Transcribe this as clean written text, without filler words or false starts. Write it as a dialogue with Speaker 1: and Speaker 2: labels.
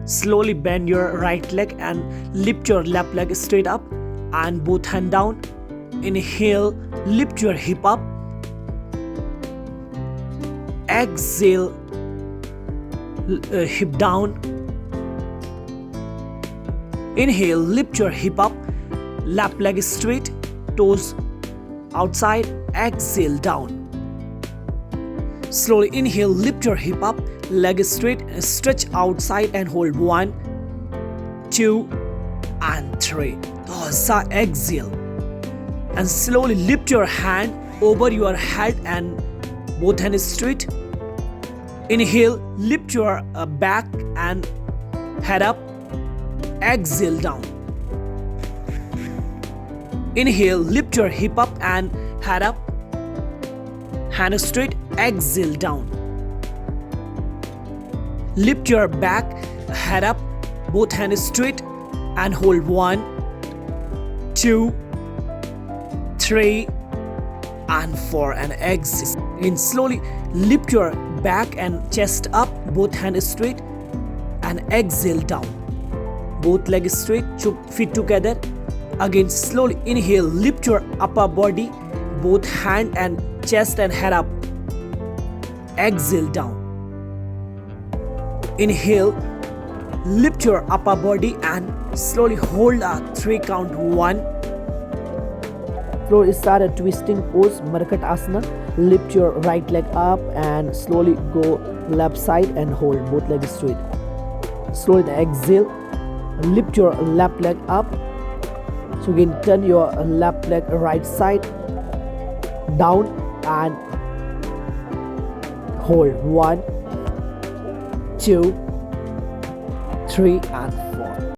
Speaker 1: Slowly bend your right leg and lift your left leg straight up and both hand down. Inhale, lift your hip up. Exhale, hip down. Inhale, lift your hip up, left leg straight, toes outside. Exhale, down. Slowly inhale, lift your hip up, leg straight, stretch outside and hold 1, 2 and 3. Dosa, exhale. And slowly lift your hand over your head and both hands straight. Inhale, lift your back and head up. Exhale, down. Inhale, lift your hip up and head up. Hand straight. Exhale, down. Lift your back, head up, both hands straight and hold 1, 2, 3 and 4 and exhale. And slowly lift your back and chest up, both hands straight and exhale, down. Both legs straight, feet together. Again, slowly inhale, lift your upper body, both hand and chest and head up. Exhale, down. Inhale, lift your upper body and slowly hold a 3 count. 1. Slowly start a twisting pose, Markat Asana. Lift your right leg up and slowly go left side and hold both legs straight. Slowly exhale, lift your left leg up. So again, turn your left leg right side down and hold 1, 2, 3 and